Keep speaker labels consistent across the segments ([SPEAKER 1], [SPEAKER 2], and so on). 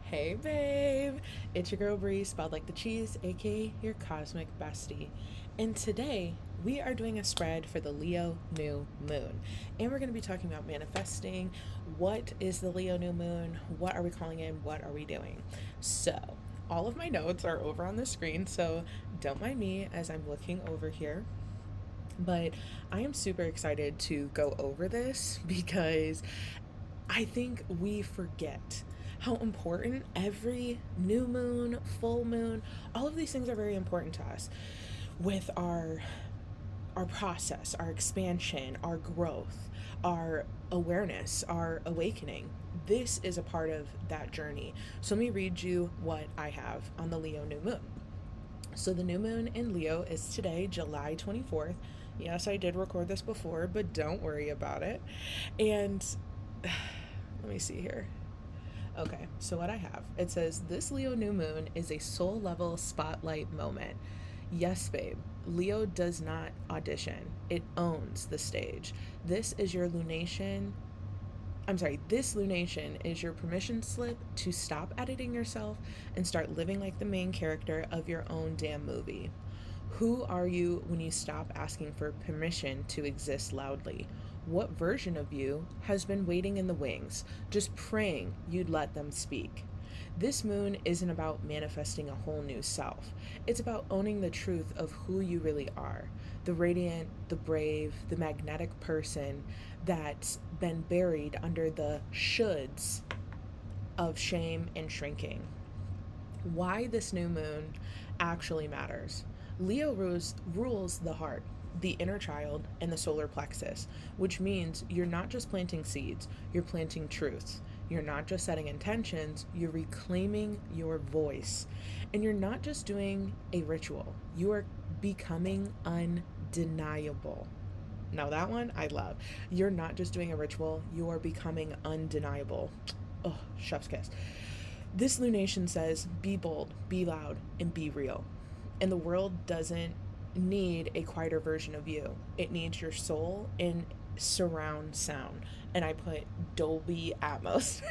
[SPEAKER 1] Hey babe, it's your girl Bree, spelled like the cheese, aka your cosmic bestie. And today we are doing a spread for the Leo new moon. And we're going to be talking about manifesting. What is the Leo new moon? What are we calling it? What are we doing? So, all of my notes are over on the screen, so don't mind me as I'm looking over here. But I am super excited to go over this because I think we forget how important every new moon, full moon, all of these things are very important to us with our process, our expansion, our growth, our awareness, our awakening. This is a part of that journey. So let me read you what I have on the Leo new moon. So the new moon in Leo is today, July 24th. Yes, I did record this before, but don't worry about it. And let me see here. Okay, so what I have, it says this Leo new moon is a soul level spotlight moment. Yes, babe. Leo does not audition. It owns the stage. This is your lunation. This lunation is your permission slip to stop editing yourself and start living like the main character of your own damn movie. Who are you when you stop asking for permission to exist loudly? What version of you has been waiting in the wings, just praying you'd let them speak? This moon isn't about manifesting a whole new self. It's about owning the truth of who you really are, the radiant, the brave, the magnetic person that's been buried under the shoulds of shame and shrinking. Why this new moon actually matters. Leo rules the heart, the inner child, and the solar plexus, which means you're not just planting seeds, you're planting truths. You're not just setting intentions, you're reclaiming your voice. And you're not just doing a ritual, you are becoming undeniable. Now, that one I love. You're not just doing a ritual, you are becoming undeniable. Oh, chef's kiss. This lunation says be bold, be loud, and be real. And the world doesn't need a quieter version of you, it needs your soul in surround sound. And I put Dolby Atmos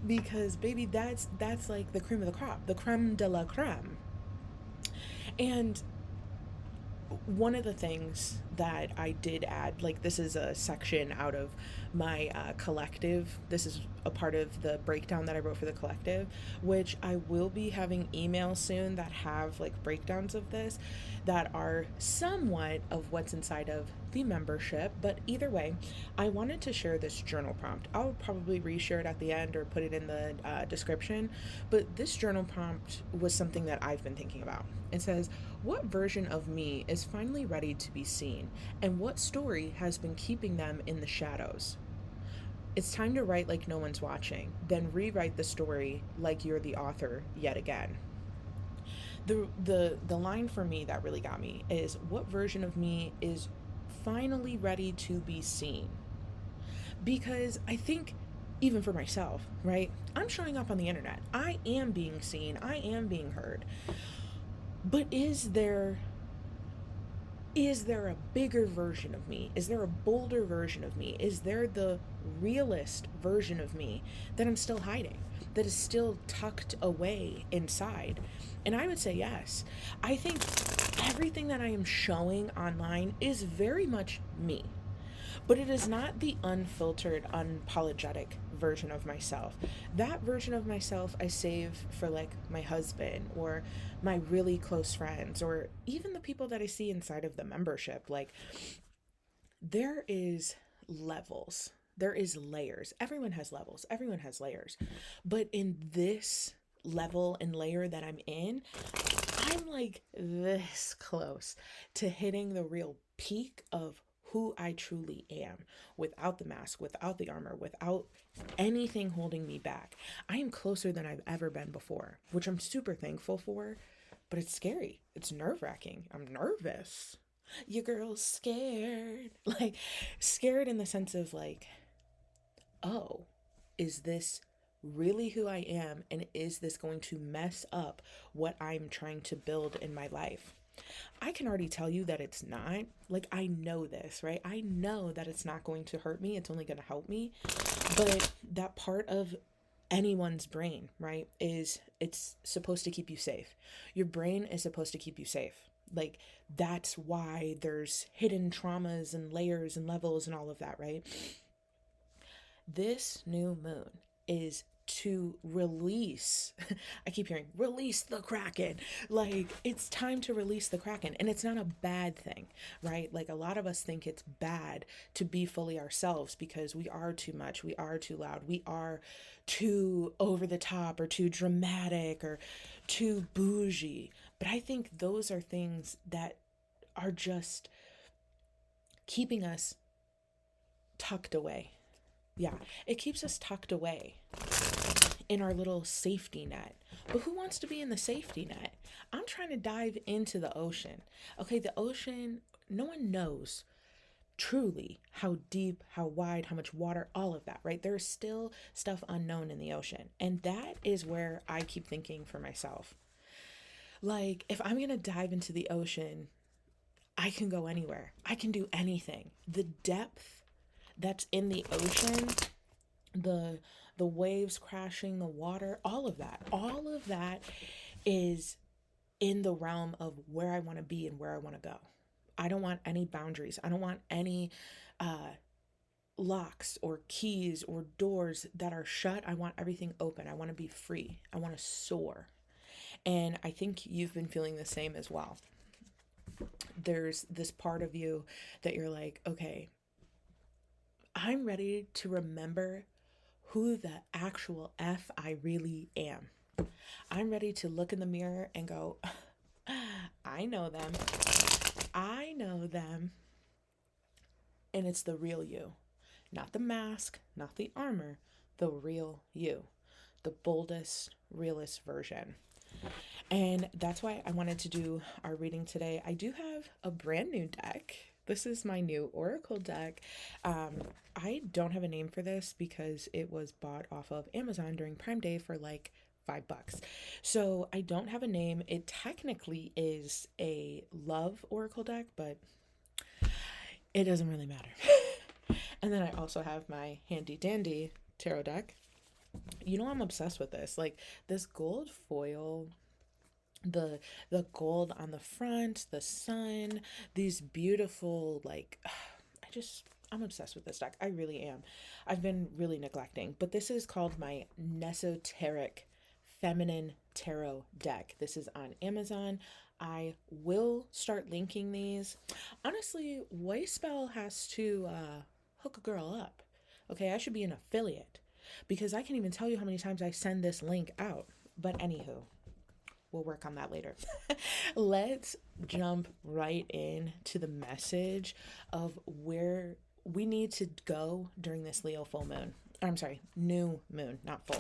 [SPEAKER 1] because baby, that's like the cream of the crop, the creme de la creme. And one of the things that I did add, like this is a section out of my collective. This is a part of the breakdown that I wrote for the collective, which I will be having emails soon that have like breakdowns of this that are somewhat of what's inside of the membership. But either way, I wanted to share this journal prompt. I'll probably reshare it at the end or put it in the description. But this journal prompt was something that I've been thinking about. It says, what version of me is finally ready to be seen, and what story has been keeping them in the shadows? It's time to write like no one's watching, then rewrite the story like you're the author yet again. The line for me that really got me is what version of me is finally ready to be seen? Because I think even for myself, right? I'm showing up on the internet. I am being seen, I am being heard. But is there a bigger version of me? Is there a bolder version of me? Is there the realist version of me that I'm still hiding, that is still tucked away inside? And I would say yes. I think everything that I am showing online is very much me. But it is not the unfiltered, unapologetic version of myself. That version of myself I save for like my husband or my really close friends or even the people that I see inside of the membership. Like there is levels. There is layers. Everyone has levels. Everyone has layers. But in this level and layer that I'm in, I'm like this close to hitting the real peak of who I truly am without the mask, without the armor, without anything holding me back. I am closer than I've ever been before, which I'm super thankful for, but it's scary. It's nerve wracking. I'm nervous. Your girl's scared. Like, scared in the sense of, like, oh, is this really who I am? And is this going to mess up what I'm trying to build in my life? I can already tell you that it's not. Like, I know this, right? I know that it's not going to hurt me. It's only going to help me. But that part of anyone's brain, right, is it's supposed to keep you safe. Your brain is supposed to keep you safe. Like, that's why there's hidden traumas and layers and levels and all of that, right? This new moon is to release. I keep hearing release the Kraken. Like, it's time to release the Kraken. And it's not a bad thing, right? Like, a lot of us think it's bad to be fully ourselves because we are too much, we are too loud, we are too over the top or too dramatic or too bougie. But I think those are things that are just keeping us tucked away. Yeah, it keeps us tucked away in our little safety net. But who wants to be in the safety net? I'm trying to dive into the ocean. Okay, the ocean, no one knows truly how deep, how wide, how much water, all of that, right? There's still stuff unknown in the ocean. And that is where I keep thinking for myself. Like, if I'm going to dive into the ocean, I can go anywhere. I can do anything. The depth that's in the ocean, the the waves crashing, the water, all of that is in the realm of where I want to be and where I want to go. I don't want any boundaries. I don't want any uh locks or keys or doors that are shut. I want everything open. I want to be free. I want to soar. And I think you've been feeling the same as well. There's this part of you that you're like, okay, I'm ready to remember who the actual F I really am. I'm ready to look in the mirror and go, I know them. I know them. And it's the real you. Not the mask, not the armor, the real you. The boldest, realest version. And that's why I wanted to do our reading today. I do have a brand new deck. This is my new Oracle deck. I don't have a name for this because it was bought off of Amazon during Prime Day for like $5. So I don't have a name. It technically is a love Oracle deck, but it doesn't really matter. And then I also have my handy dandy tarot deck. You know, I'm obsessed with this. Like, this gold foil, the gold on the front, the sun, these beautiful, like, I'm obsessed with this deck. I really am. I've been really neglecting, but this is called my Nesoteric Feminine Tarot deck. This is on Amazon. I will start linking these. Honestly, Wayspell has to hook a girl up. Okay, I should be an affiliate because I can't even tell you how many times I send this link out. But anywho, we'll work on that later. Let's jump right in to the message of where we need to go during this Leo full moon. I'm sorry, new moon, not full.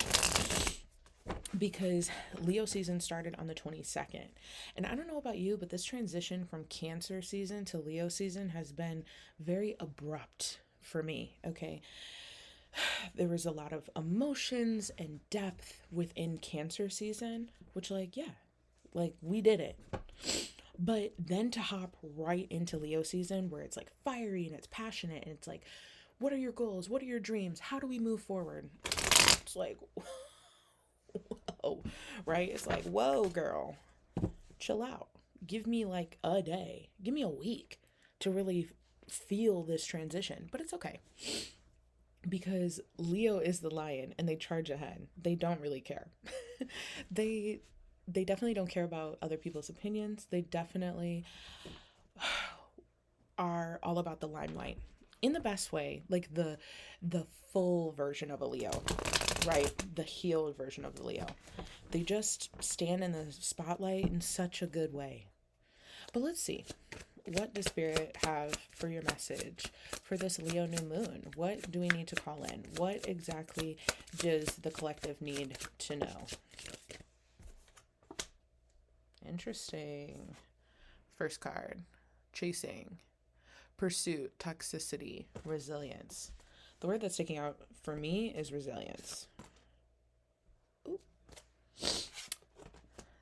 [SPEAKER 1] Because Leo season started on the 22nd. And I don't know about you, but this transition from Cancer season to Leo season has been very abrupt for me, okay? There was a lot of emotions and depth within Cancer season, which, like, yeah, like, we did it. But then to hop right into Leo season where it's like fiery and it's passionate and it's like, what are your goals? What are your dreams? How do we move forward? It's like, whoa, right? It's like, whoa, girl, chill out. Give me like a day, give me a week to really feel this transition. But it's okay because Leo is the lion and they charge ahead. They don't really care. they they definitely don't care about other people's opinions. They definitely are all about the limelight in the best way, like the full version of a Leo, right? The healed version of the Leo. They just stand in the spotlight in such a good way. But let's see. What does Spirit have for your message for this Leo new moon? What do we need to call in? What exactly does the collective need to know? Interesting. First card, chasing, pursuit, toxicity, resilience. The word that's sticking out for me is resilience. Ooh.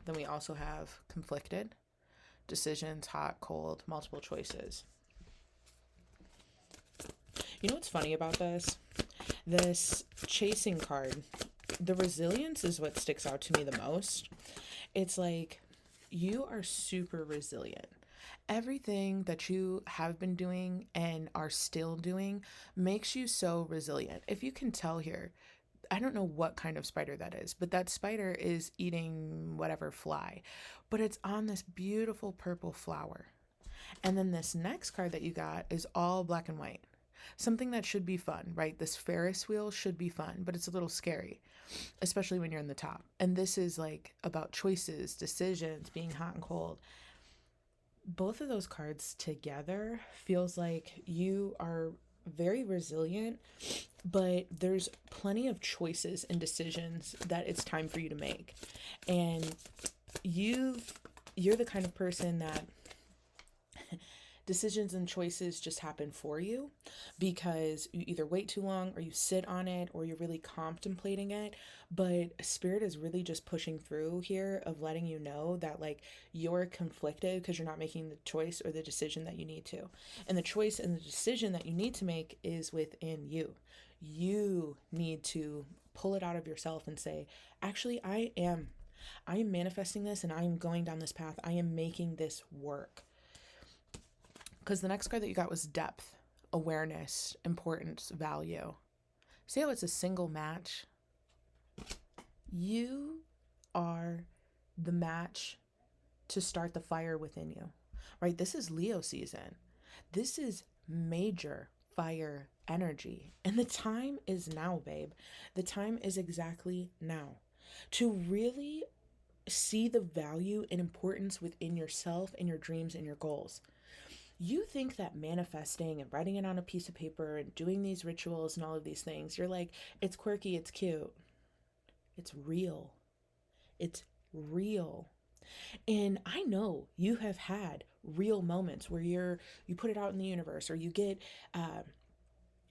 [SPEAKER 1] Then we also have conflicted, decisions, hot, cold, multiple choices. You know what's funny about this? This chasing card, the resilience is what sticks out to me the most. It's like you are super resilient. Everything that you have been doing and are still doing makes you so resilient. If you can tell here, I don't know what kind of spider that is, but that spider is eating whatever fly, but it's on this beautiful purple flower. And then this next card that you got is all black and white. Something that should be fun, right? This Ferris wheel should be fun, but it's a little scary, especially when you're in the top. And this is like about choices, decisions, being hot and cold. Both of those cards together feels like you are very resilient, but there's plenty of choices and decisions that it's time for you to make. And you're the kind of person that decisions and choices just happen for you because you either wait too long or you sit on it or you're really contemplating it. But spirit is really just pushing through here of letting you know that like you're conflicted because you're not making the choice or the decision that you need to. And the choice and the decision that you need to make is within you. You need to pull it out of yourself and say, actually, I am manifesting this and I am going down this path. I am making this work. Because the next card that you got was depth, awareness, importance, value. See how it's a single match? You are the match to start the fire within you, right? This is Leo season. This is major fire energy. And the time is now, babe. The time is exactly now to really see the value and importance within yourself and your dreams and your goals. You think that manifesting and writing it on a piece of paper and doing these rituals and all of these things, you're like, it's quirky, it's cute. It's real. It's real. And I know you have had real moments where you put it out in the universe or you get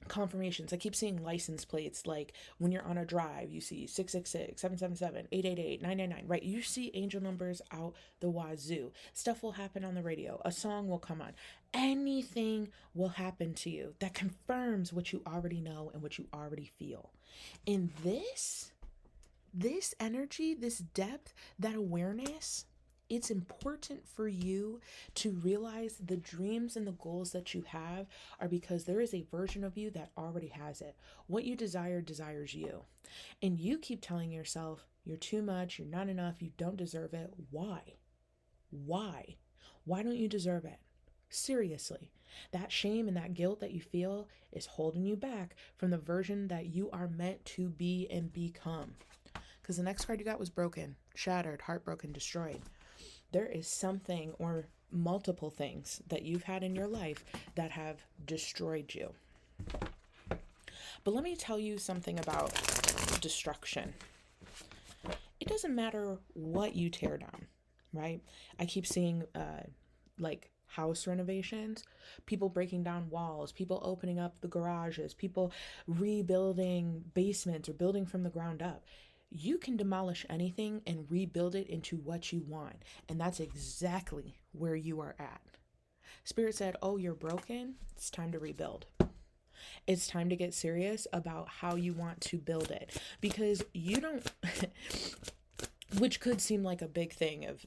[SPEAKER 1] confirmations. I keep seeing license plates, like when you're on a drive, you see 666, 777, 888, 999, right? You see angel numbers out the wazoo. Stuff will happen on the radio. A song will come on. Anything will happen to you that confirms what you already know and what you already feel. In this energy, this depth, that awareness, it's important for you to realize the dreams and the goals that you have are because there is a version of you that already has it. What you desire desires you. And you keep telling yourself, you're too much, you're not enough, you don't deserve it. Why? Why? Why don't you deserve it? Seriously. That shame and that guilt that you feel is holding you back from the version that you are meant to be and become. Because the next card you got was broken, shattered, heartbroken, destroyed. There is something or multiple things that you've had in your life that have destroyed you. But let me tell you something about destruction. It doesn't matter what you tear down, right? I keep seeing like house renovations, people breaking down walls, people opening up the garages, people rebuilding basements or building from the ground up. You can demolish anything and rebuild it into what you want. And that's exactly where you are at. Spirit said, oh, you're broken. It's time to rebuild. It's time to get serious about how you want to build it. Because you don't, which could seem like a big thing of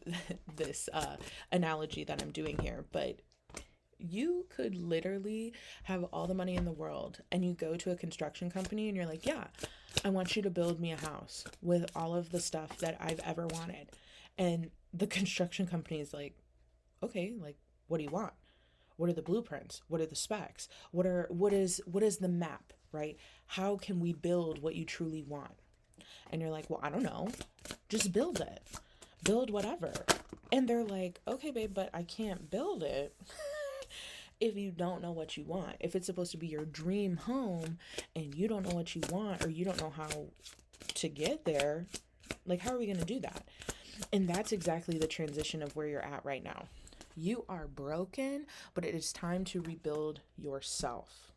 [SPEAKER 1] this analogy that I'm doing here, but you could literally have all the money in the world and you go to a construction company and you're like, yeah, I want you to build me a house with all of the stuff that I've ever wanted. And the construction company is like, okay, like, what do you want? What are the blueprints? What are the specs? What is the map, right? How can we build what you truly want? And you're like, well, I don't know. Just build it. Build whatever. And they're like, okay, babe, but I can't build it if you don't know what you want. If it's supposed to be your dream home and you don't know what you want or you don't know how to get there, like, how are we going to do that? And that's exactly the transition of where you're at right now. You are broken, but it is time to rebuild yourself.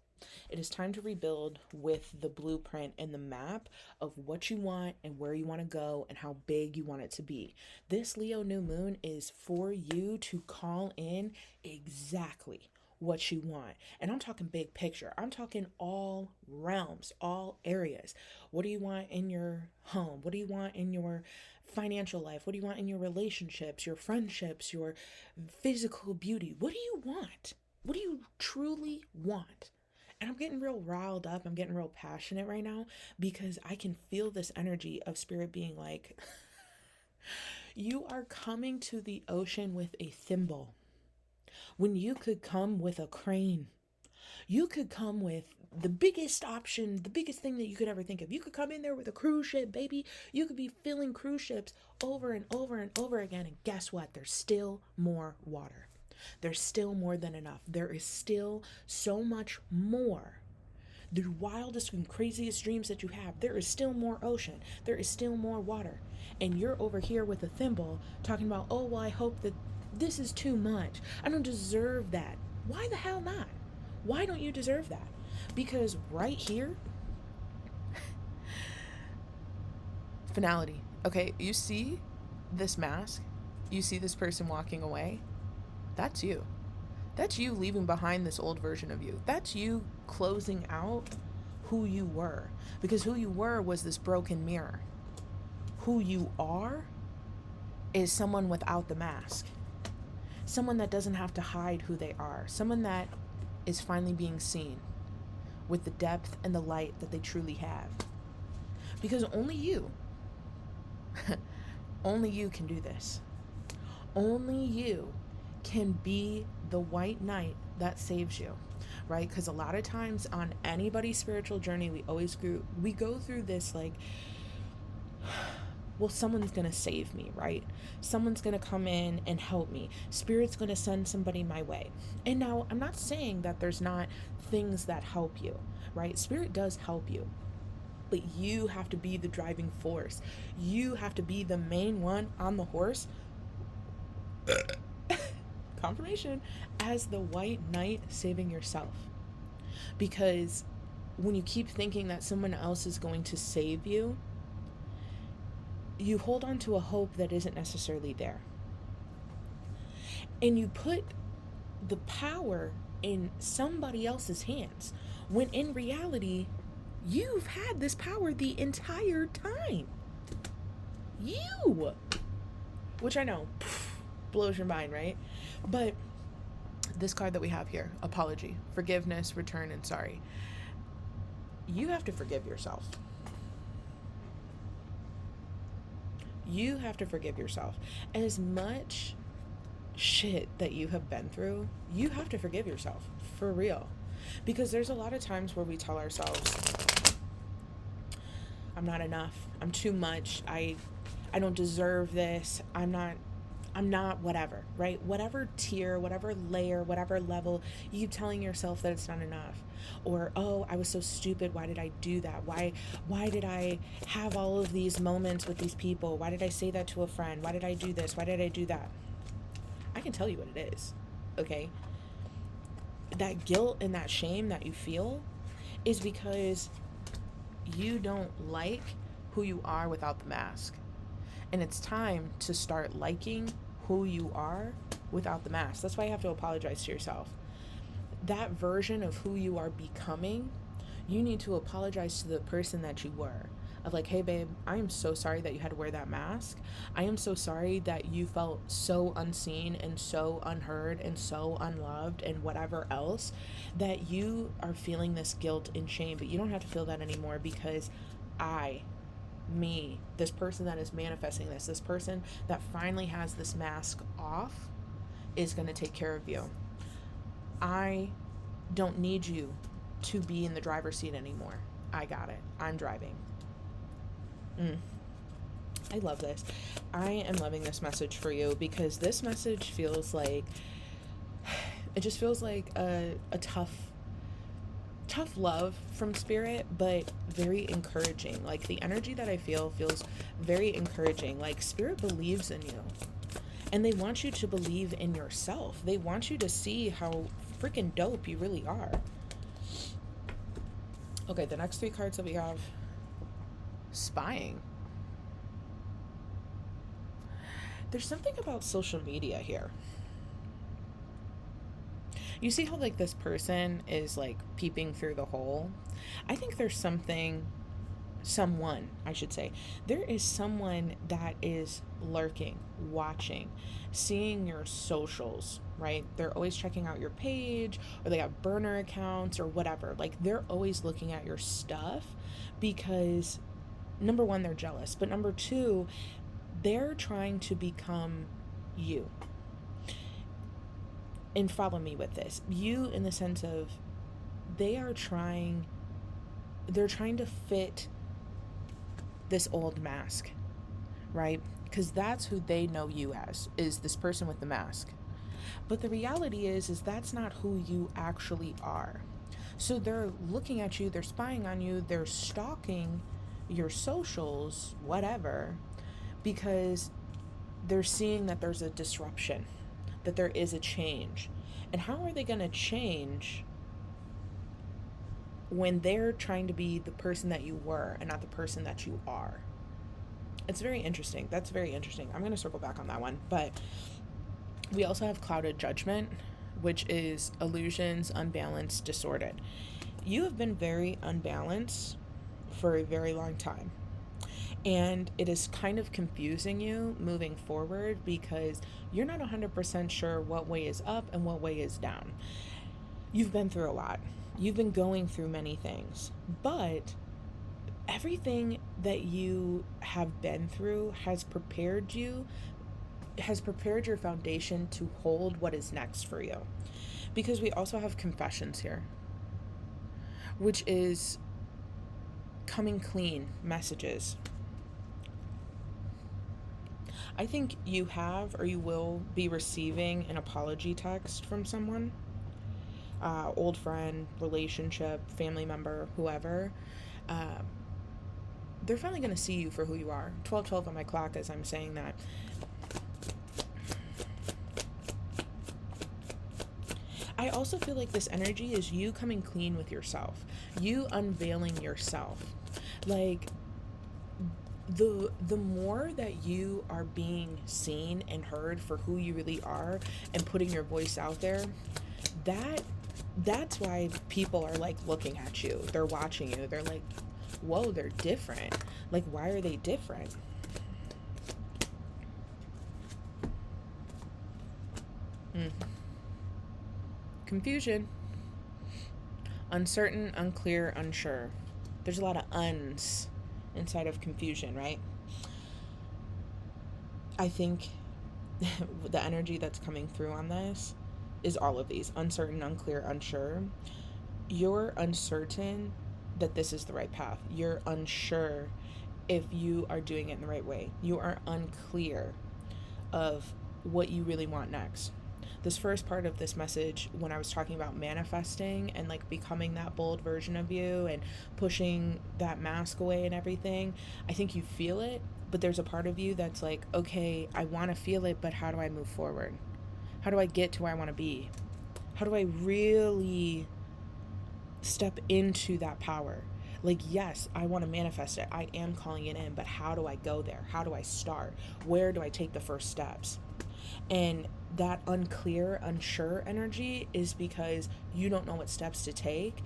[SPEAKER 1] It is time to rebuild with the blueprint and the map of what you want and where you want to go and how big you want it to be. This Leo new moon is for you to call in exactly what you want. And I'm talking big picture. I'm talking all realms, all areas. What do you want in your home? What do you want in your financial life? What do you want in your relationships, your friendships, your physical beauty? What do you want? What do you truly want? And I'm getting real riled up. I'm getting real passionate right now because I can feel this energy of spirit being like, you are coming to the ocean with a thimble when you could come with a crane. You could come with the biggest option, the biggest thing that you could ever think of. You could come in there with a cruise ship, baby. You could be filling cruise ships over and over and over again. And guess what? There's still more water. There's still more than enough. There is still so much more. The wildest and craziest dreams that you have, there is still more ocean. There is still more water. And you're over here with a thimble talking about, oh, well, I hope that this is too much. I don't deserve that. Why the hell not? Why don't you deserve that? Because right here, finality. Okay, you see this mask? You see this person walking away? That's you. That's you leaving behind this old version of you. That's you closing out who you were. Because who you were was this broken mirror. Who you are is someone without the mask. Someone that doesn't have to hide who they are. Someone that is finally being seen with the depth and the light that they truly have. Because only you, only you can do this. Only you can be the white knight that saves you, right? Because a lot of times on anybody's spiritual journey, we go through this like, well, someone's gonna save me, right? Someone's gonna come in and help me. Spirit's gonna send somebody my way. And now I'm not saying that there's not things that help you, right? Spirit does help you, but you have to be the driving force. You have to be the main one on the horse. Confirmation, as the white knight saving yourself. Because when you keep thinking that someone else is going to save you, you hold on to a hope that isn't necessarily there. And you put the power in somebody else's hands, when in reality, you've had this power the entire time. You! Which I know, blows your mind, right? But this card that we have here, apology, forgiveness, return, and sorry. You have to forgive yourself. You have to forgive yourself. As much shit that you have been through, you have to forgive yourself, for real. Because there's a lot of times where we tell ourselves, I'm not enough, I'm too much, I don't deserve this, I'm not whatever, right? Whatever tier, whatever layer, whatever level, you keep telling yourself that it's not enough. Or, oh, I was so stupid. Why did I do that? Why did I have all of these moments with these people? Why did I say that to a friend? Why did I do this? Why did I do that? I can tell you what it is, okay? That guilt and that shame that you feel is because you don't like who you are without the mask. And it's time to start liking who you are without the mask. That's why you have to apologize to yourself. That version of who you are becoming, you need to apologize to the person that you were. Of like, hey babe, I am so sorry that you had to wear that mask. I am so sorry that you felt so unseen and so unheard and so unloved and whatever else, that you are feeling this guilt and shame. But you don't have to feel that anymore, because this person that is manifesting this person that finally has this mask off, is going to take care of you. I don't need you to be in the driver's seat anymore. I got it. I'm driving. I love this. I am loving this message for you, because this message feels like, it just feels like a tough love from spirit, but very encouraging. Like the energy that I feel feels very encouraging. Like spirit believes in you, and they want you to believe in yourself. They want you to see how freaking dope you really are. Okay, the next three cards that we have, spying. There's something about social media here. You see how like this person is like peeping through the hole? I think there's someone, I should say. There is someone that is lurking, watching, seeing your socials, right? They're always checking out your page, or they have burner accounts or whatever. Like they're always looking at your stuff because number one, they're jealous, but number two, they're trying to become you. And follow me with this. You in the sense of they are trying they're trying to fit this old mask, right? Because that's who they know you as, is this person with the mask. But the reality is that's not who you actually are. So they're looking at you, they're spying on you, they're stalking your socials, whatever, because they're seeing that there's a disruption, that there is a change. And how are they going to change when they're trying to be the person that you were and not the person that you are? It's very interesting. That's very interesting. I'm going to circle back on that one. But we also have clouded judgment, which is illusions, unbalanced, distorted. You have been very unbalanced for a very long time. And it is kind of confusing you moving forward because you're not 100% sure what way is up and what way is down. You've been through a lot. You've been going through many things. But everything that you have been through has prepared your foundation to hold what is next for you. Because we also have confessions here, which is coming clean messages. I think you have or you will be receiving an apology text from someone, old friend, relationship, family member, whoever. They're finally going to see you for who you are. 12:12 on my clock as I'm saying that. I also feel like this energy is you coming clean with yourself, you unveiling yourself. Like the more that you are being seen and heard for who you really are and putting your voice out there, that's why people are like looking at you. They're watching you. They're like, whoa, they're different. Like, why are they different? Confusion. Uncertain, unclear, unsure. There's a lot of uns inside of confusion, right? I think the energy that's coming through on this is all of these: uncertain, unclear, unsure. You're uncertain that this is the right path. You're unsure if you are doing it in the right way. You are unclear of what you really want next. This first part of this message, when I was talking about manifesting and like becoming that bold version of you and pushing that mask away and everything, I think you feel it, but there's a part of you that's like, okay, I want to feel it, but how do I move forward? How do I get to where I want to be? How do I really step into that power? Like, yes, I want to manifest it. I am calling it in, but how do I go there? How do I start? Where do I take the first steps? And that unclear, unsure energy is because you don't know what steps to take,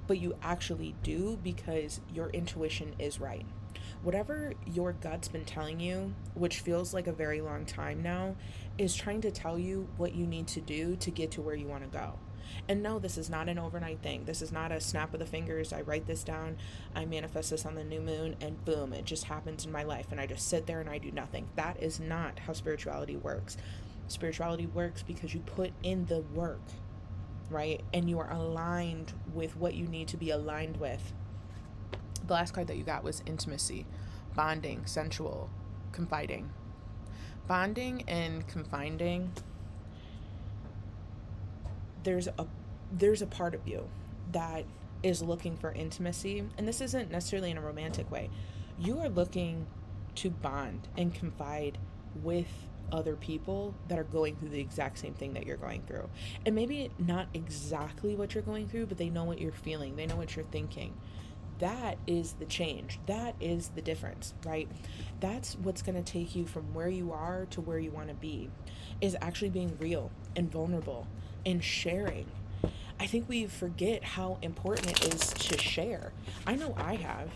[SPEAKER 1] but you actually do because your intuition is right. Whatever your gut's been telling you, which feels like a very long time now, is trying to tell you what you need to do to get to where you want to go. And no, this is not an overnight thing. This is not a snap of the fingers. I write this down, I manifest this on the new moon, and boom, it just happens in my life. And I just sit there and I do nothing. That is not how spirituality works. Spirituality works because you put in the work, right? And you are aligned with what you need to be aligned with. The last card that you got was intimacy, bonding, sensual, confiding. Bonding and confiding, there's a part of you that is looking for intimacy, and this isn't necessarily in a romantic way. You are looking to bond and confide with other people that are going through the exact same thing that you're going through. And maybe not exactly what you're going through, but they know what you're feeling. They know what you're thinking. That is the change. That is the difference, right? That's what's going to take you from where you are to where you want to be, is actually being real and vulnerable and sharing I think we forget how important it is to share. I know I have.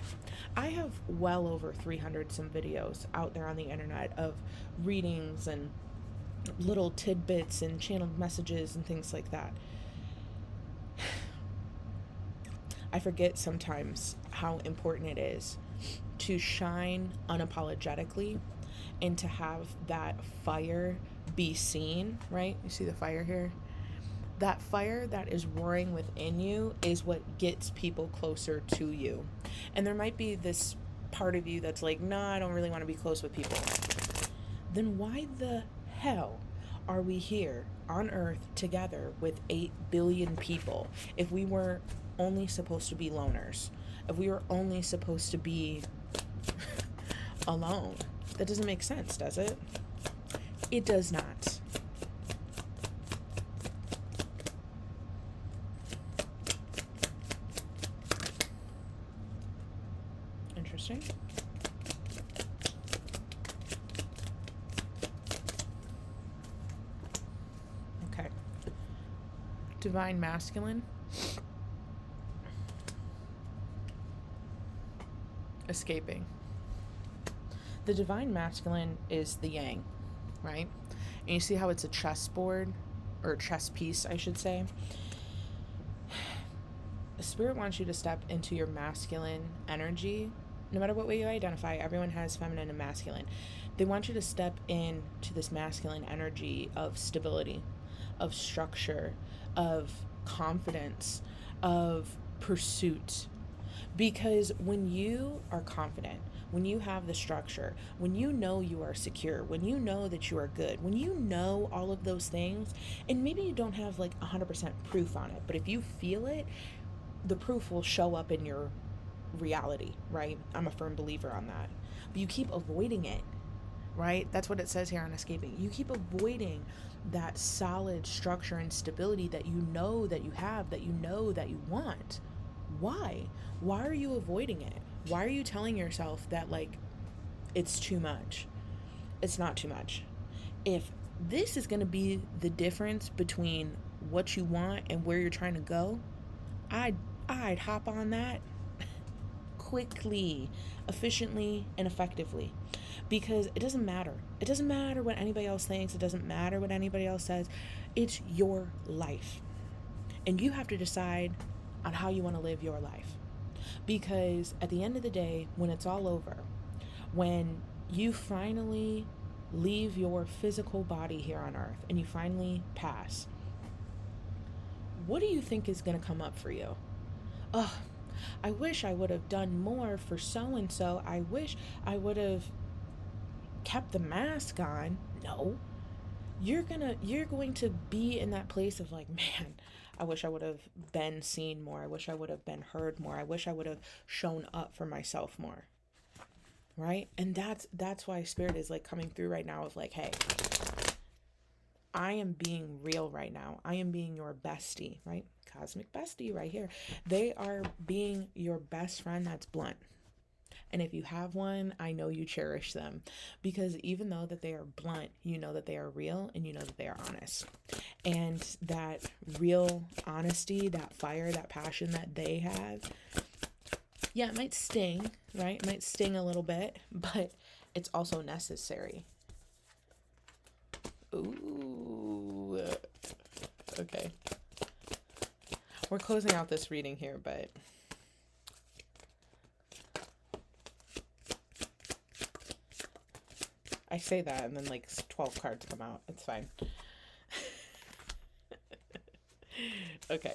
[SPEAKER 1] I have well over 300 some videos out there on the internet of readings and little tidbits and channeled messages and things like that. I forget sometimes how important it is to shine unapologetically and to have that fire be seen, right? You see the fire here? That fire that is roaring within you is what gets people closer to you. And there might be this part of you that's like, nah, I don't really want to be close with people. Then why the hell are we here on Earth together with 8 billion people if we were only supposed to be loners? If we were only supposed to be alone? That doesn't make sense, does it? It does not. Interesting. Okay. Divine masculine. Escaping. The divine masculine is the yang, right? And you see how it's a chessboard, or chess piece, I should say. Spirit wants you to step into your masculine energy. No matter what way you identify, everyone has feminine and masculine. They want you to step into this masculine energy of stability, of structure, of confidence, of pursuit. Because when you are confident, when you have the structure, when you know you are secure, when you know that you are good, when you know all of those things, and maybe you don't have like 100% proof on it, but if you feel it, the proof will show up in your reality, right? I'm a firm believer on that. But you keep avoiding it, right? That's what it says here on escaping. You keep avoiding that solid structure and stability that you know that you have, that you know that you want. Why? Why are you avoiding it? Why are you telling yourself that, like, it's too much? It's not too much. If this is going to be the difference between what you want and where you're trying to go, I'd I'd hop on that quickly, efficiently, and effectively. Because it doesn't matter. It doesn't matter what anybody else thinks. It doesn't matter what anybody else says. It's your life. And you have to decide on how you want to live your life. Because at the end of the day, when it's all over, when you finally leave your physical body here on earth and you finally pass, what do you think is going to come up for you? Oh, I wish I would have done more for so and so. I wish I would have kept the mask on. No. You're going to be in that place of like, man, I wish I would have been seen more. I wish I would have been heard more. I wish I would have shown up for myself more. Right? And that's why spirit is like coming through right now of like, hey, I am being real right now. I am being your bestie, right? Cosmic bestie right here. They are being your best friend that's blunt. And if you have one, I know you cherish them, because even though that they are blunt, you know that they are real and you know that they are honest. And that real honesty, that fire, that passion that they have, yeah, it might sting, right? It might sting a little bit, but it's also necessary. Ooh. Okay. We're closing out this reading here, but I say that and then like 12 cards come out. It's fine. Okay.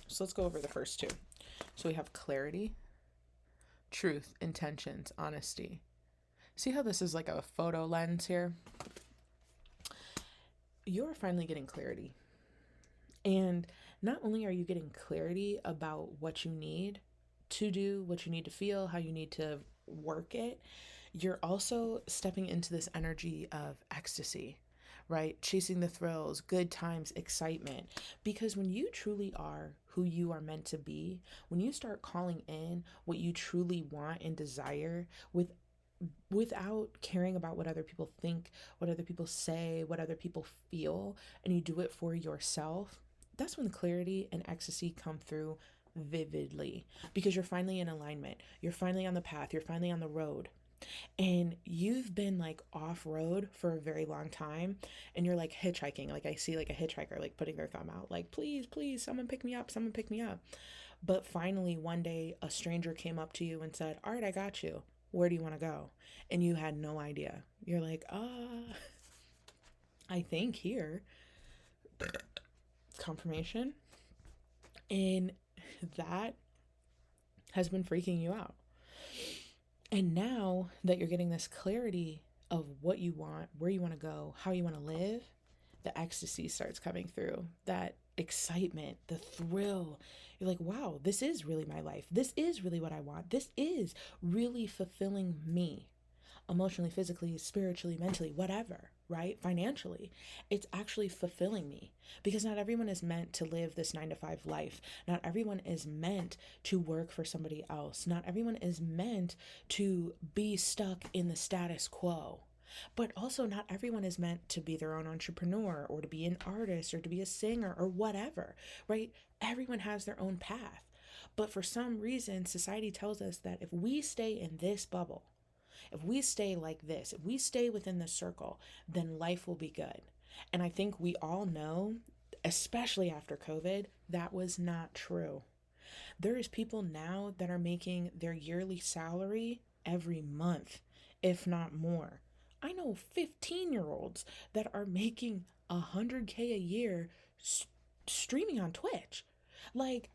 [SPEAKER 1] So let's go over the first two. So we have clarity, truth, intentions, honesty. See how this is like a photo lens here? You're finally getting clarity. And not only are you getting clarity about what you need to do, what you need to feel, how you need to work it, you're also stepping into this energy of ecstasy, right? Chasing the thrills, good times, excitement. Because when you truly are who you are meant to be, when you start calling in what you truly want and desire without caring about what other people think, what other people say, what other people feel, and you do it for yourself, that's when clarity and ecstasy come through vividly, because you're finally in alignment. You're finally on the path. You're finally on the road. And you've been like off road for a very long time, and you're like hitchhiking. Like I see like a hitchhiker like putting their thumb out, like, please, please, someone pick me up, someone pick me up. But finally, one day, a stranger came up to you and said, all right, I got you. Where do you want to go? And you had no idea. You're like, I think here. Confirmation. And that has been freaking you out. And now that you're getting this clarity of what you want, where you want to go, how you want to live, the ecstasy starts coming through. That excitement, the thrill. You're like, wow, this is really my life. This is really what I want. This is really fulfilling me emotionally, physically, spiritually, mentally, whatever, right? Financially. It's actually fulfilling me, because not everyone is meant to live this 9 to 5 life. Not everyone is meant to work for somebody else. Not everyone is meant to be stuck in the status quo. But also, not everyone is meant to be their own entrepreneur or to be an artist or to be a singer or whatever, right? Everyone has their own path. But for some reason, society tells us that if we stay in this bubble, if we stay like this, if we stay within the circle, then life will be good. And I think we all know, especially after COVID, that was not true. There is people now that are making their yearly salary every month, if not more. I know 15-year-olds that are making 100K a year streaming on Twitch. Like,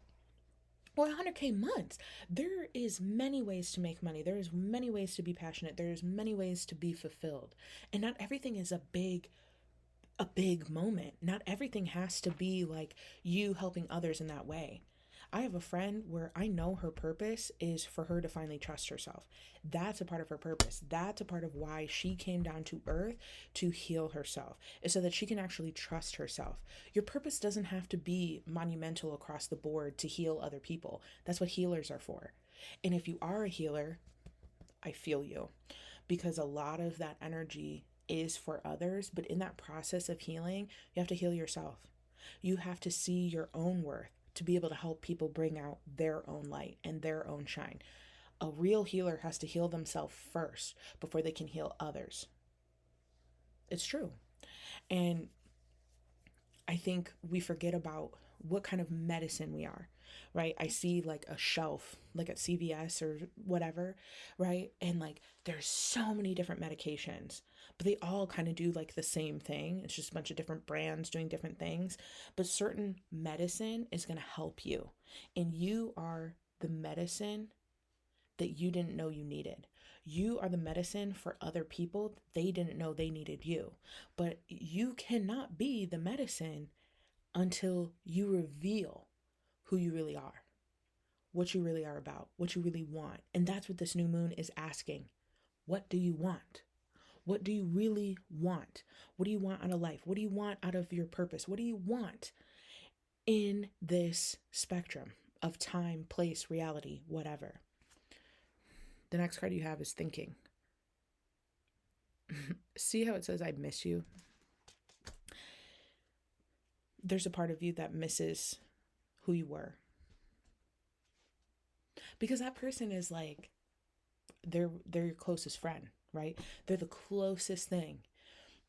[SPEAKER 1] or 100K months. There is many ways to make money. There is many ways to be passionate. There's many ways to be fulfilled. And not everything is a big moment. Not everything has to be like you helping others in that way. I have a friend where I know her purpose is for her to finally trust herself. That's a part of her purpose. That's a part of why she came down to earth to heal herself, is so that she can actually trust herself. Your purpose doesn't have to be monumental across the board to heal other people. That's what healers are for. And if you are a healer, I feel you, because a lot of that energy is for others. But in that process of healing, you have to heal yourself. You have to see your own worth to be able to help people bring out their own light and their own shine. A real healer has to heal themselves first before they can heal others. It's true. And I think we forget about what kind of medicine we are, right? I see like a shelf, like at CVS or whatever, right? And like there's so many different medications, but they all kind of do like the same thing. It's just a bunch of different brands doing different things. But certain medicine is going to help you, and you are the medicine that you didn't know you needed. You are the medicine for other people. They didn't know they needed you. But you cannot be the medicine until you reveal who you really are, what you really are about, what you really want. And that's what this new moon is asking. What do you want? What do you really want? What do you want out of life? What do you want out of your purpose? What do you want in this spectrum of time, place, reality, whatever? The next card you have is thinking. See how it says, I miss you? There's a part of you that misses who you were. Because that person is like, they're your closest friend, right? They're the closest thing.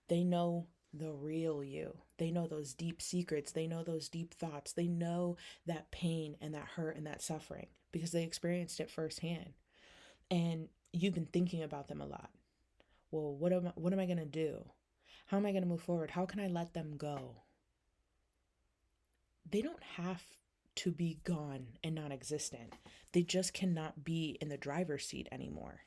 [SPEAKER 1] They know the real you. They know those deep secrets. They know those deep thoughts. They know that pain and that hurt and that suffering because they experienced it firsthand. And you've been thinking about them a lot. Well, what am I going to do? How am I going to move forward? How can I let them go? They don't have to be gone and non-existent. They just cannot be in the driver's seat anymore.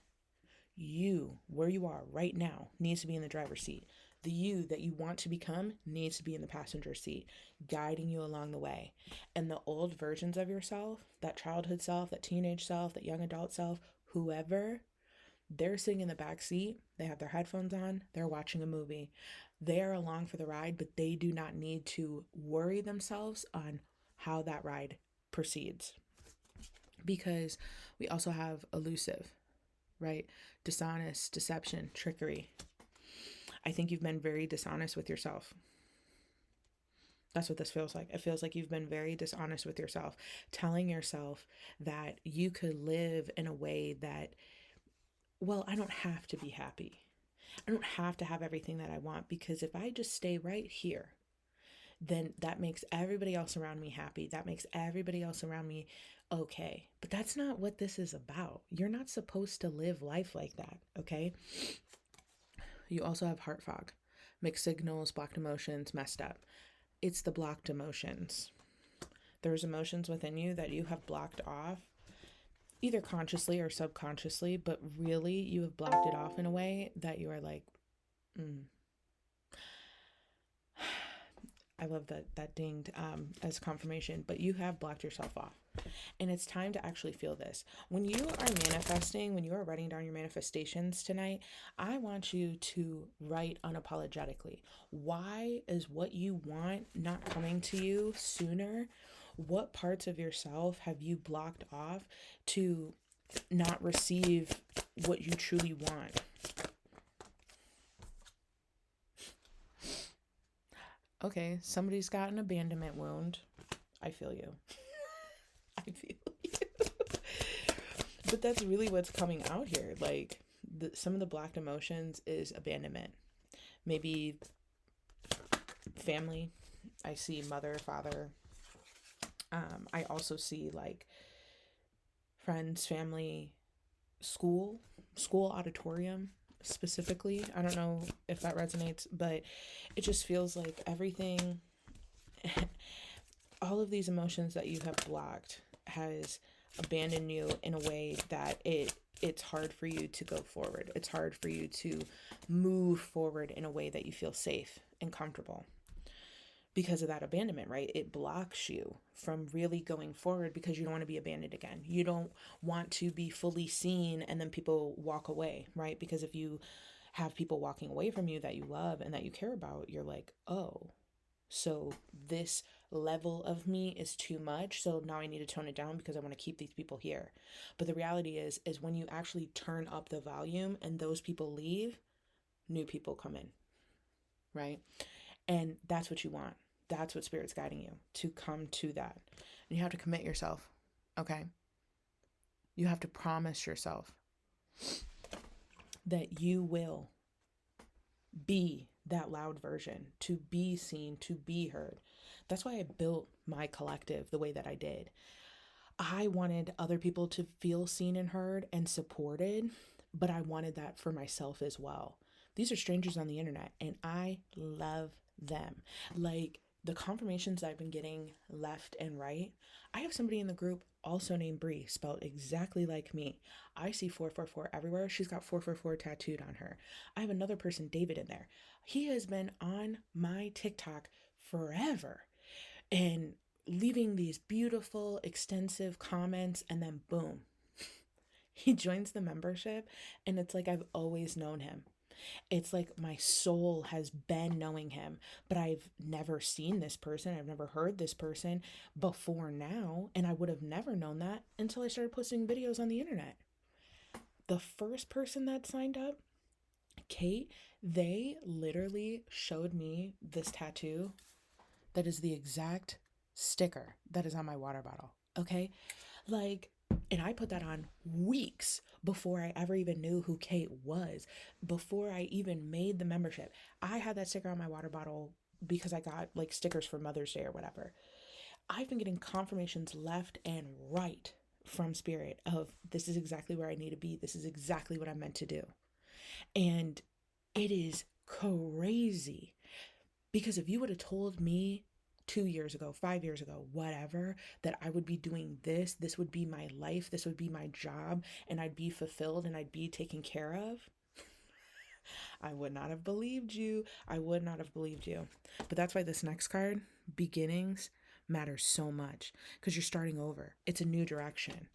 [SPEAKER 1] You, where you are right now, needs to be in the driver's seat. The you that you want to become needs to be in the passenger seat, guiding you along the way. And the old versions of yourself, that childhood self, that teenage self, that young adult self, whoever, they're sitting in the back seat. They have their headphones on. They're watching a movie. They are along for the ride, but they do not need to worry themselves on how that ride proceeds. Because we also have elusive, right? Dishonest, deception, trickery. I think you've been very dishonest with yourself. That's what this feels like. It feels like you've been very dishonest with yourself, telling yourself that you could live in a way that, well, I don't have to be happy. I don't have to have everything that I want, because if I just stay right here, then that makes everybody else around me happy. That makes everybody else around me okay. But that's not what this is about. You're not supposed to live life like that, okay? You also have heart fog, mixed signals, blocked emotions, messed up. It's the blocked emotions. There's emotions within you that you have blocked off, either consciously or subconsciously, but really you have blocked it off in a way that you are like, I love that dinged as confirmation, but you have blocked yourself off. And it's time to actually feel this. When you are manifesting, when you are writing down your manifestations tonight, I want you to write unapologetically. Why is what you want not coming to you sooner? What parts of yourself have you blocked off to not receive what you truly want? Okay, somebody's got an abandonment wound. I feel you. I feel you. But that's really what's coming out here. Like, some of the blocked emotions is abandonment. Maybe family. I see mother, father. I also see like friends, family, school auditorium specifically. I don't know if that resonates, but it just feels like everything, all of these emotions that you have blocked has abandoned you in a way that it's hard for you to go forward. It's hard for you to move forward in a way that you feel safe and comfortable because of that abandonment, right? It blocks you from really going forward because you don't want to be abandoned again. You don't want to be fully seen and then people walk away, right? Because if you have people walking away from you that you love and that you care about, you're like, oh, so this level of me is too much. So now I need to tone it down because I want to keep these people here. But the reality is when you actually turn up the volume and those people leave, new people come in, right? And that's what you want. That's what Spirit's guiding you to come to that. And you have to commit yourself, okay? You have to promise yourself that you will be that loud version, to be seen, to be heard. That's why I built my collective the way that I did. I wanted other people to feel seen and heard and supported, but I wanted that for myself as well. These are strangers on the internet, and I love them. Like, the confirmations I've been getting left and right. I have somebody in the group also named Bree, spelled exactly like me. I see 444 everywhere. She's got 444 tattooed on her. I have another person, David, in there. He has been on my TikTok forever and leaving these beautiful, extensive comments, and then boom, he joins the membership, and it's like I've always known him. It's like my soul has been knowing him, but I've never seen this person. I've never heard this person before now, and I would have never known that until I started posting videos on the internet. The first person that signed up, Kate, they literally showed me this tattoo that is the exact sticker that is on my water bottle. Okay? Like, and I put that on weeks before I ever even knew who Kate was, before I even made the membership. I had that sticker on my water bottle because I got like stickers for Mother's Day or whatever. I've been getting confirmations left and right from Spirit of this is exactly where I need to be. This is exactly what I'm meant to do. And it is crazy because if you would have told me 2 years ago, 5 years ago, whatever, that I would be doing this would be my life, this would be my job, and I'd be fulfilled and I'd be taken care of, I would not have believed you. I would not have believed you. But that's why this next card, beginnings, matters so much because you're starting over. It's a new direction.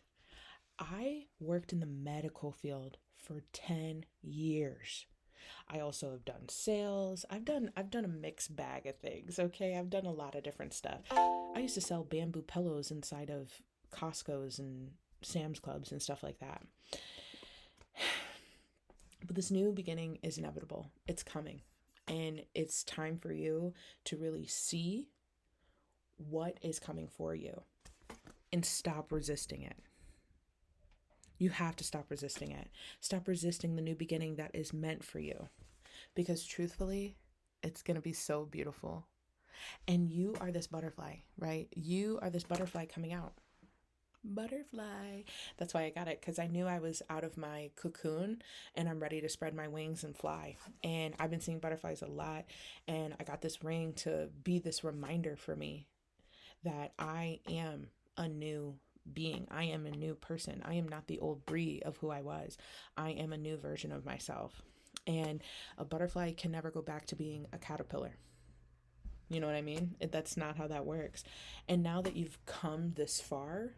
[SPEAKER 1] I worked in the medical field for 10 years. I also have done sales. I've done a mixed bag of things, okay? I've done a lot of different stuff. I used to sell bamboo pillows inside of Costco's and Sam's Clubs and stuff like that. But this new beginning is inevitable. It's coming. And it's time for you to really see what is coming for you and stop resisting it. You have to stop resisting it. Stop resisting the new beginning that is meant for you. Because truthfully, it's going to be so beautiful. And you are this butterfly, right? You are this butterfly coming out. Butterfly. That's why I got it, because I knew I was out of my cocoon and I'm ready to spread my wings and fly. And I've been seeing butterflies a lot. And I got this ring to be this reminder for me that I am a new being. I am a new person. I am not the old Brie of who I was. I am a new version of myself. And a butterfly can never go back to being a caterpillar. You know what I mean? That's not how that works. And now that you've come this far,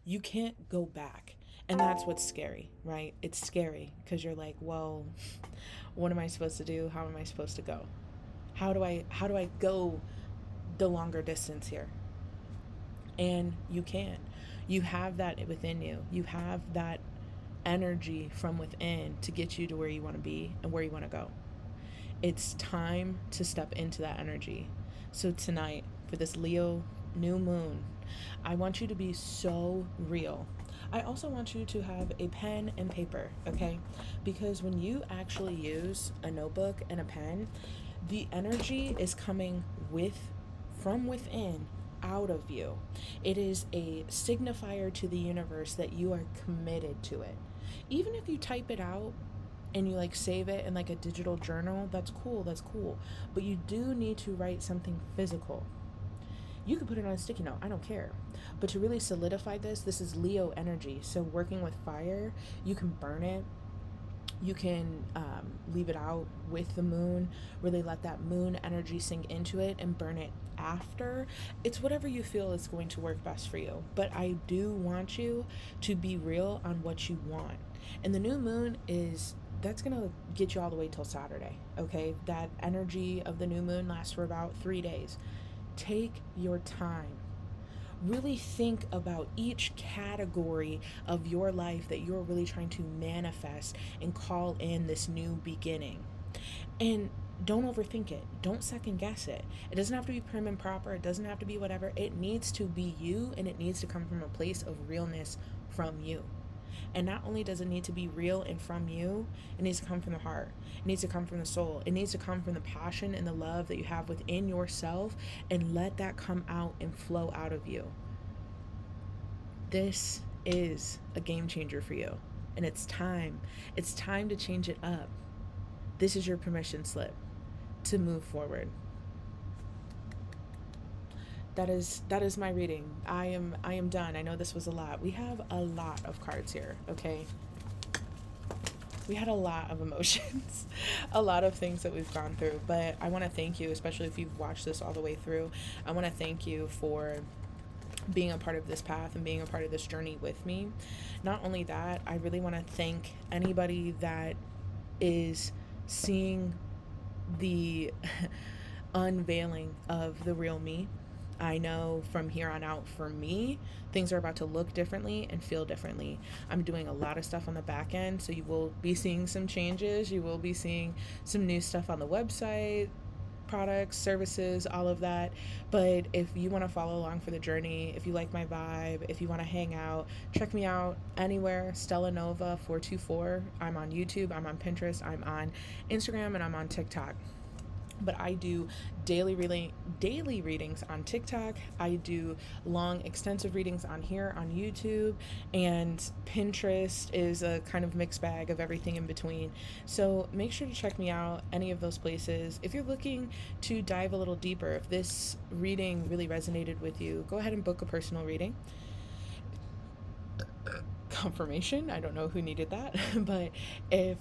[SPEAKER 1] you can't go back. And that's what's scary, right? It's scary because you're like, well, what am I supposed to do? How am I supposed to go? How do I go the longer distance here? And you can. You have that within you. You have that energy from within to get you to where you want to be and where you want to go. It's time to step into that energy. So tonight, for this Leo new moon, I want you to be so real. I also want you to have a pen and paper, okay? Because when you actually use a notebook and a pen, the energy is coming from within out of you. It is a signifier to the universe that you are committed to it. Even if you type it out and you like save it in like a digital journal, that's cool. But you do need to write something physical. You can put it on a sticky note, I don't care. But to really solidify this is Leo energy. So working with fire, you can burn it. You can leave it out with the moon, really let that moon energy sink into it and burn it after. It's whatever you feel is going to work best for you. But I do want you to be real on what you want. And the new moon that's going to get you all the way till Saturday, okay? That energy of the new moon lasts for about 3 days. Take your time. Really think about each category of your life that you're really trying to manifest and call in this new beginning. And don't overthink it. Don't second guess it. It doesn't have to be prim and proper. It doesn't have to be whatever. It needs to be you, and it needs to come from a place of realness from you. And not only does it need to be real and from you, it needs to come from the heart. It needs to come from the soul. It needs to come from the passion and the love that you have within yourself, and let that come out and flow out of you. This is a game changer for you. And it's time. It's time to change it up. This is your permission slip to move forward. That is my reading. I am done. I know this was a lot. We have a lot of cards here, okay? We had a lot of emotions, a lot of things that we've gone through, but I want to thank you, especially if you've watched this all the way through. I want to thank you for being a part of this path and being a part of this journey with me. Not only that, I really want to thank anybody that is seeing the unveiling of the real me. I know from here on out, for me, things are about to look differently and feel differently. I'm doing a lot of stuff on the back end, so you will be seeing some changes. You will be seeing some new stuff on the website, products, services, all of that. But if you want to follow along for the journey, if you like my vibe, if you want to hang out, check me out anywhere, Stella Nova 424. I'm on YouTube, I'm on Pinterest, I'm on Instagram, and I'm on TikTok. But I do daily readings on TikTok. I do long, extensive readings on here on YouTube, and Pinterest is a kind of mixed bag of everything in between. So make sure to check me out any of those places. If you're looking to dive a little deeper, if this reading really resonated with you, go ahead and book a personal reading. Confirmation, I don't know who needed that, but if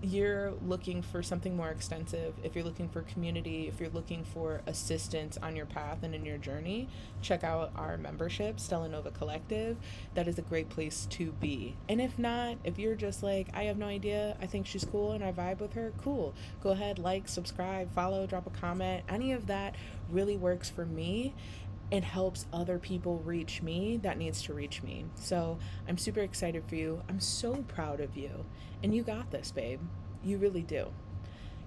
[SPEAKER 1] you're looking for something more extensive, if you're looking for community, if you're looking for assistance on your path and in your journey, check out our membership, Stella Nova Collective. That is a great place to be. And if not, if you're just like, I have no idea, I think she's cool and I vibe with her, cool. Go ahead, like, subscribe, follow, drop a comment. Any of that really works for me and helps other people reach me that needs to reach me. So I'm super excited for you. I'm so proud of you. And you got this, babe. You really do.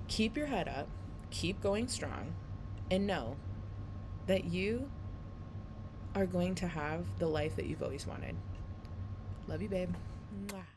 [SPEAKER 1] Keep your head up, keep going strong, and know that you are going to have the life that you've always wanted. Love you, babe. Mwah.